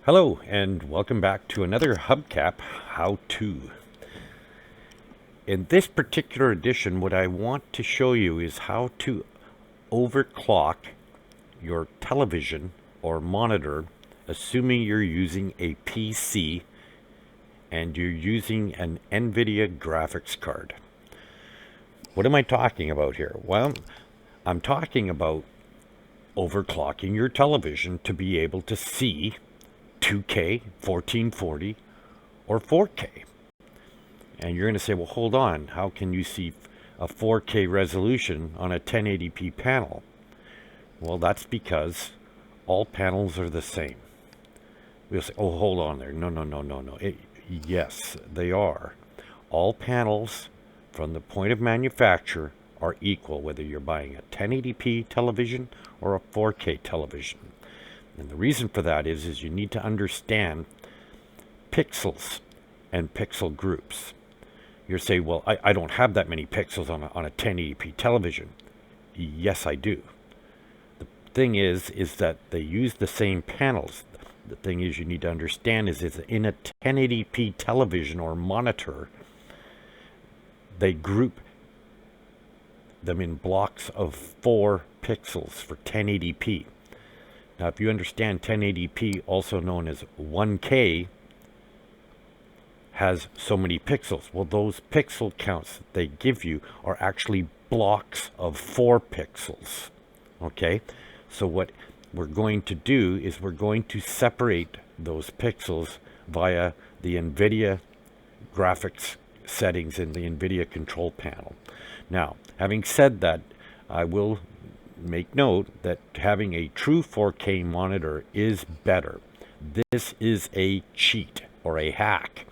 Hello and welcome back to another Hubcap how-to. In this particular edition, what I want to show you is how to overclock your television or monitor, assuming you're using a PC and you're using an NVIDIA graphics card. What am I talking about here? Well, I'm talking about overclocking your television to be able to see 2K, 1440, or 4K. And you're going to say, well, hold on, how can you see a 4K resolution on a 1080p panel? Well, that's because all panels are the same. We'll say, oh, hold on there. No. Yes, they are. All panels from the point of manufacture are equal, whether you're buying a 1080p television or a 4K television. And the reason for that is you need to understand pixels and pixel groups. You're saying, well, I don't have that many pixels on a 1080p television. Yes, I do. The thing is that they use the same panels. The thing is you need to understand is in a 1080p television or monitor, they group them in blocks of 4 pixels for 1080p. Now, if you understand 1080p, also known as 1K, has so many pixels. Well, those pixel counts that they give you are actually blocks of 4 pixels. Okay? So what we're going to do is we're going to separate those pixels via the NVIDIA graphics settings in the NVIDIA control panel. Now, having said that, I will make note that having a true 4K monitor is better. This is a cheat or a hack.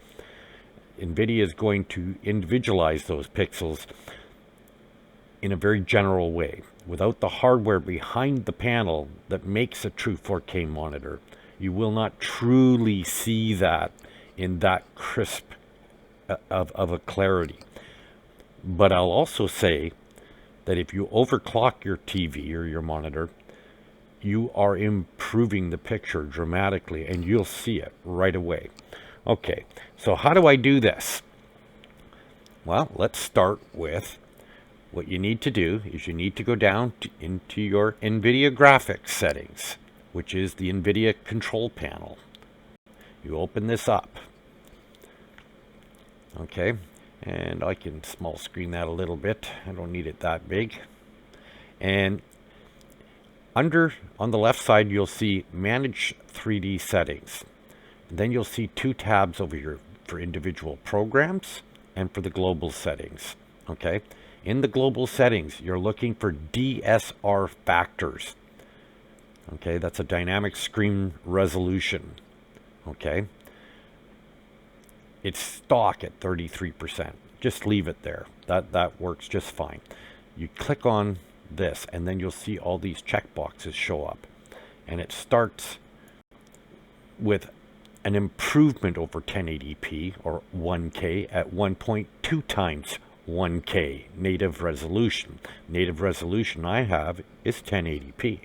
NVIDIA is going to individualize those pixels in a very general way. Without the hardware behind the panel that makes a true 4K monitor, you will not truly see that in that crisp of a clarity. But I'll also say that if you overclock your TV or your monitor, you are improving the picture dramatically and you'll see it right away. Okay, so how do I do this? Well, let's start with what you need to do is you need to go down into your NVIDIA graphics settings, which is the NVIDIA control panel. You open this up. Okay. And I can small screen that a little bit. I don't need it that big. And on the left side, you'll see Manage 3D Settings. And then you'll see 2 tabs over here for individual programs and for the global settings. Okay. In the global settings, you're looking for DSR factors. Okay. That's a dynamic screen resolution. Okay. It's stock at 33%. Just leave it there. That works just fine. You click on this and then you'll see all these checkboxes show up. And it starts with an improvement over 1080p or 1K at 1.2 times 1K native resolution. Native resolution I have is 1080p.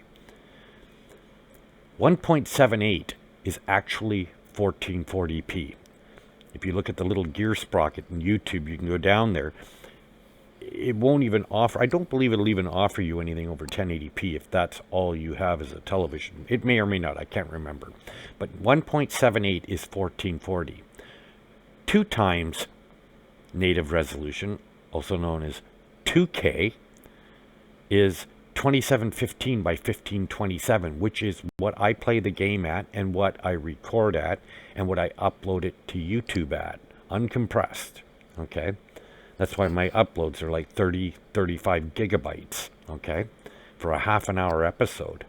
1.78 is actually 1440p. If you look at the little gear sprocket in YouTube, you can go down there. It won't even offer, I don't believe it'll even offer you anything over 1080p if that's all you have as a television. It may or may not, I can't remember. But 1.78 is 1440. 2 times native resolution, also known as 2K, is 2715 by 1527, which is what I play the game at and what I record at and what I upload it to YouTube at, uncompressed. Okay, that's why my uploads are like 35 gigabytes. Okay, for a half an hour episode.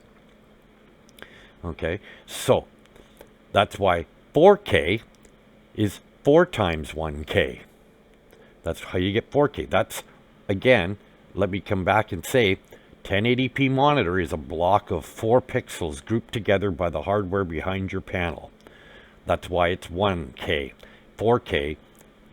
Okay, so that's why 4K is 4 times 1K. That's how you get 4K. That's, again, let me come back and say 1080p monitor is a block of 4 pixels grouped together by the hardware behind your panel. That's why it's 1K. 4K,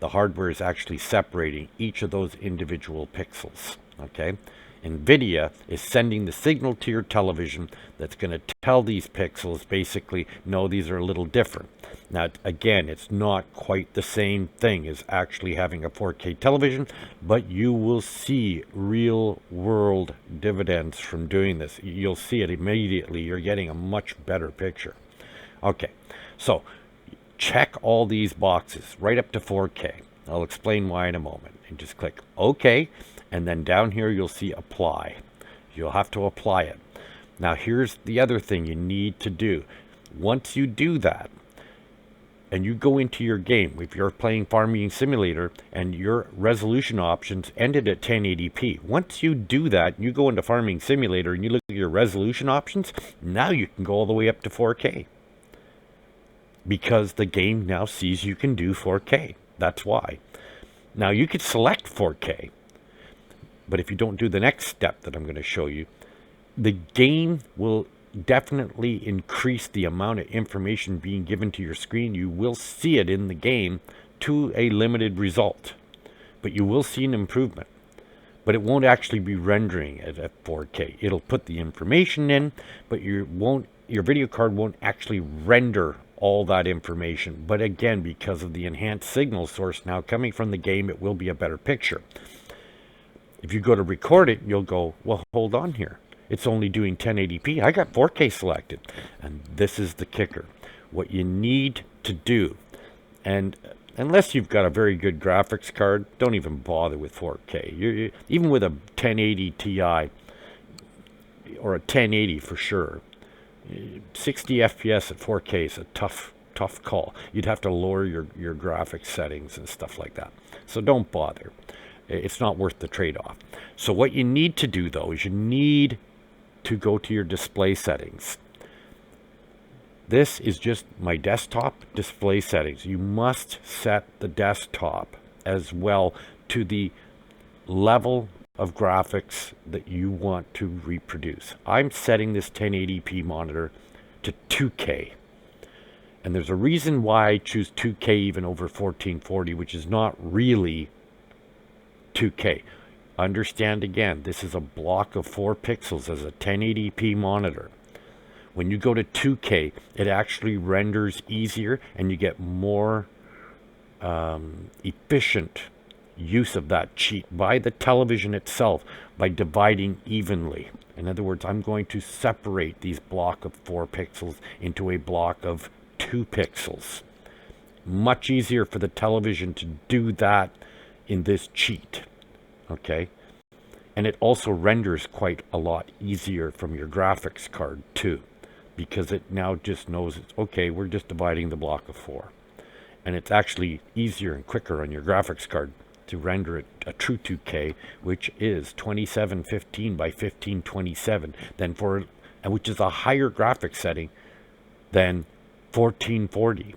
the hardware is actually separating each of those individual pixels. Okay? NVIDIA is sending the signal to your television that's going to tell these pixels basically, no, these are a little different. Now, again, it's not quite the same thing as actually having a 4K television, but you will see real world dividends from doing this. You'll see it immediately. You're getting a much better picture. Okay, so check all these boxes right up to 4K. I'll explain why in a moment. And just click OK, and then down here you'll see apply. You'll have to apply it. Now here's the other thing you need to do. Once you do that, and you go into your game, if you're playing Farming Simulator and your resolution options ended at 1080p, once you do that, you go into Farming Simulator and you look at your resolution options, now you can go all the way up to 4K. Because the game now sees you can do 4K. That's why. Now you could select 4K, but if you don't do the next step that I'm going to show you, the game will definitely increase the amount of information being given to your screen. You will see it in the game to a limited result, but you will see an improvement. But it won't actually be rendering it at 4K. It'll put the information in, but your video card won't actually render all that information. But again, because of the enhanced signal source now coming from the game, it will be a better picture. If you go to record it, you'll go, well, hold on here. It's only doing 1080p. I got 4K selected. And this is the kicker. What you need to do, and unless you've got a very good graphics card, don't even bother with 4K. Even with a 1080 Ti or a 1080 for sure, 60 FPS at 4K is a tough call. You'd have to lower your graphics settings and stuff like that. So don't bother. It's not worth the trade-off. So what you need to do, though, is you need to go to your display settings. This is just my desktop display settings. You must set the desktop as well to the level of graphics that you want to reproduce. I'm setting this 1080p monitor to 2K. And there's a reason why I choose 2K even over 1440, which is not really 2K. Understand again, this is a block of 4 pixels as a 1080p monitor. When you go to 2K, it actually renders easier and you get more efficient use of that cheat by the television itself by dividing evenly. In other words, I'm going to separate these block of 4 pixels into a block of 2 pixels. Much easier for the television to do that in this cheat. Okay, and it also renders quite a lot easier from your graphics card too, because it now just knows it's okay, we're just dividing the block of 4, and it's actually easier and quicker on your graphics card to render it a true 2K, which is 2715 by 1527, which is a higher graphics setting than 1440.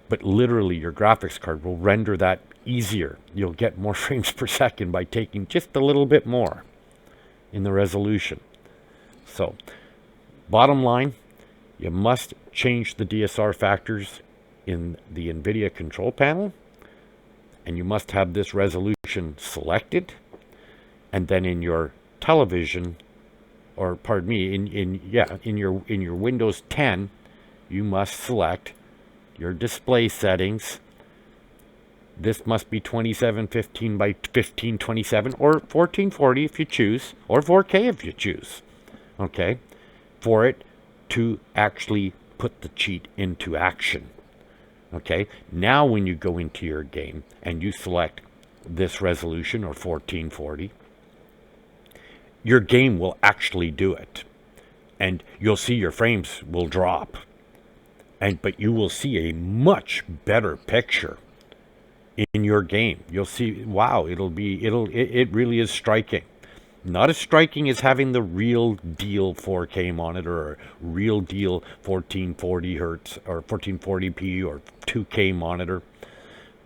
But literally your graphics card will render that easier. You'll get more frames per second by taking just a little bit more in the resolution. So, bottom line, you must change the DSR factors in the NVIDIA control panel, and you must have this resolution selected, and then in your television, or pardon me, in your Windows 10, you must select your display settings. This must be 2715 by 1527 or 1440 if you choose, or 4K if you choose. Okay, for it to actually put the cheat into action. Okay, now when you go into your game and you select this resolution or 1440, your game will actually do it, and you'll see your frames will drop, but you will see a much better picture in your game. You'll see, wow, it really is striking. Not as striking as having the real deal 4K monitor or real deal 1440 hertz or 1440p or 2K monitor.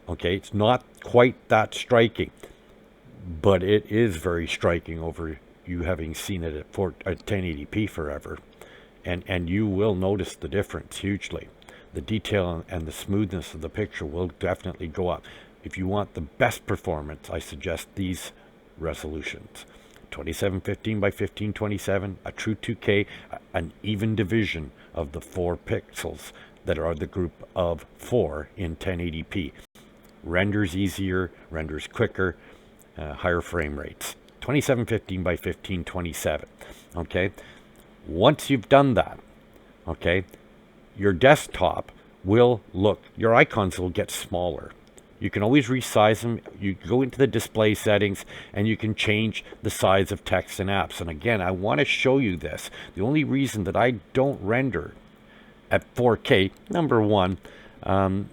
Okay, it's not quite that striking, but it is very striking over you having seen it at 1080p forever. And you will notice the difference hugely. The detail and the smoothness of the picture will definitely go up. If you want the best performance, I suggest these resolutions. 2715 by 1527, a true 2K, an even division of the 4 pixels that are the group of 4 in 1080p. Renders easier, renders quicker, higher frame rates. 2715 by 1527. Okay, once you've done that, okay, your desktop will look, your icons will get smaller. You can always resize them. You go into the display settings and you can change the size of text and apps. And again, I want to show you this. The only reason that I don't render at 4K, number one, I'm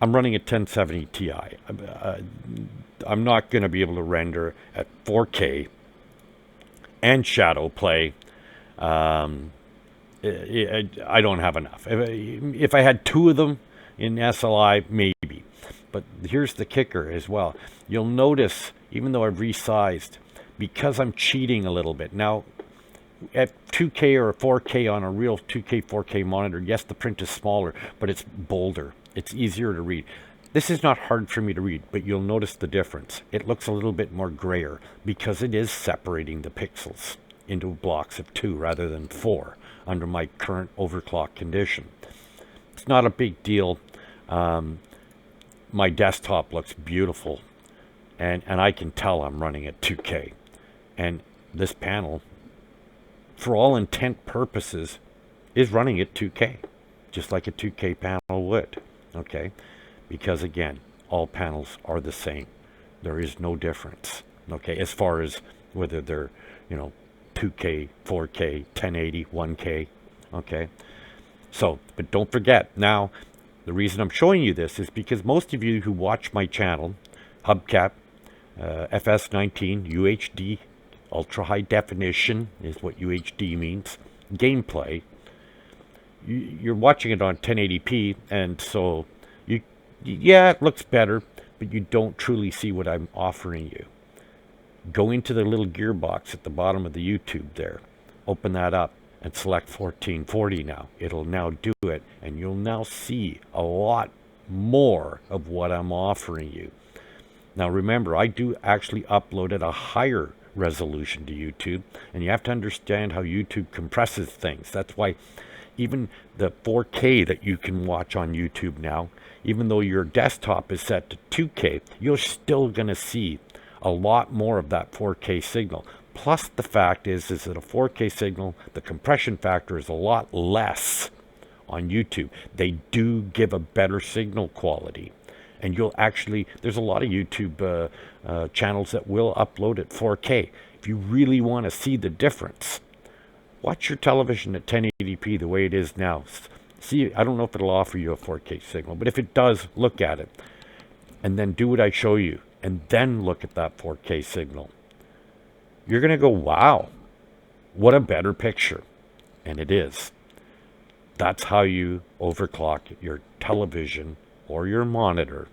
running a 1070 Ti. I'm not going to be able to render at 4K and shadow play. I don't have enough. If I had 2 of them in SLI, maybe. But here's the kicker as well. You'll notice, even though I've resized, because I'm cheating a little bit. Now, at 2K or 4K on a real 2K, 4K monitor, yes, the print is smaller, but it's bolder. It's easier to read. This is not hard for me to read, but you'll notice the difference. It looks a little bit more grayer because it is separating the pixels into blocks of 2 rather than 4 under my current overclock condition. It's not a big deal. My desktop looks beautiful, and I can tell I'm running at 2K. And this panel, for all intent purposes, is running at 2K, just like a 2K panel would, okay? Because again, all panels are the same. There is no difference, okay, as far as whether they're, 2K, 4K, 1080, 1K, okay? So, but don't forget, now, the reason I'm showing you this is because most of you who watch my channel, Hubcap, FS19, UHD, ultra high definition is what UHD means, gameplay, you're watching it on 1080p, and so yeah, it looks better, but you don't truly see what I'm offering you. Go into the little gearbox at the bottom of the YouTube there, open that up, and select 1440 now. It'll now do it, and you'll now see a lot more of what I'm offering you. Now remember, I do actually upload at a higher resolution to YouTube, and you have to understand how YouTube compresses things. That's why even the 4K that you can watch on YouTube now, even though your desktop is set to 2K, you're still going to see a lot more of that 4K signal. Plus the fact is that a 4K signal, the compression factor is a lot less on YouTube. They do give a better signal quality. And you'll actually, there's a lot of YouTube channels that will upload at 4K. If you really want to see the difference, watch your television at 1080p the way it is now. See, I don't know if it'll offer you a 4K signal, but if it does, look at it. And then do what I show you. And then look at that 4K signal. You're going to go, wow, what a better picture. And it is. That's how you overclock your television or your monitor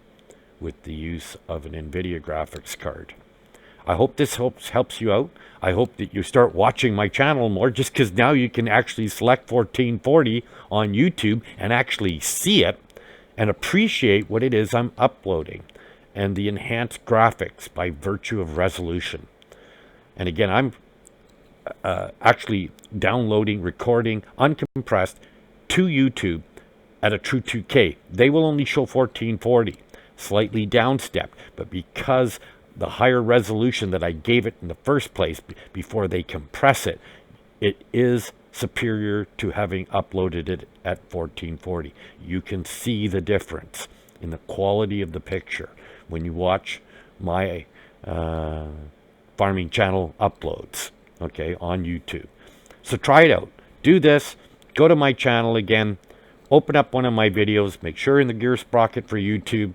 with the use of an NVIDIA graphics card. I hope this helps you out. I hope that you start watching my channel more, just because now you can actually select 1440 on YouTube and actually see it and appreciate what it is I'm uploading and the enhanced graphics by virtue of resolution. And again, I'm actually downloading, recording, uncompressed to YouTube at a true 2K. They will only show 1440, slightly downstepped, but because the higher resolution that I gave it in the first place before they compress it, it is superior to having uploaded it at 1440. You can see the difference in the quality of the picture when you watch my farming channel uploads, okay, on YouTube. So try it out. Do this. Go to my channel again. Open up one of my videos. Make sure in the gear sprocket for YouTube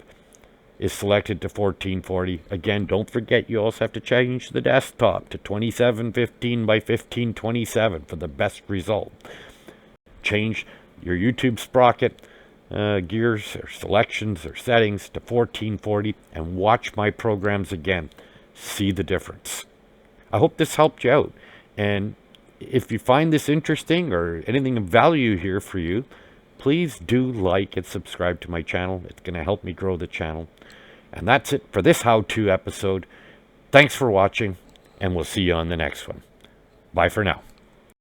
is selected to 1440. Again, don't forget you also have to change the desktop to 2715 by 1527 for the best result. Change your YouTube sprocket gears or selections or settings to 1440 and watch my programs again. See the difference. I hope this helped you out. And if you find this interesting or anything of value here for you, please do like and subscribe to my channel. It's going to help me grow the channel. And that's it for this how-to episode. Thanks for watching, and we'll see you on the next one. Bye for now.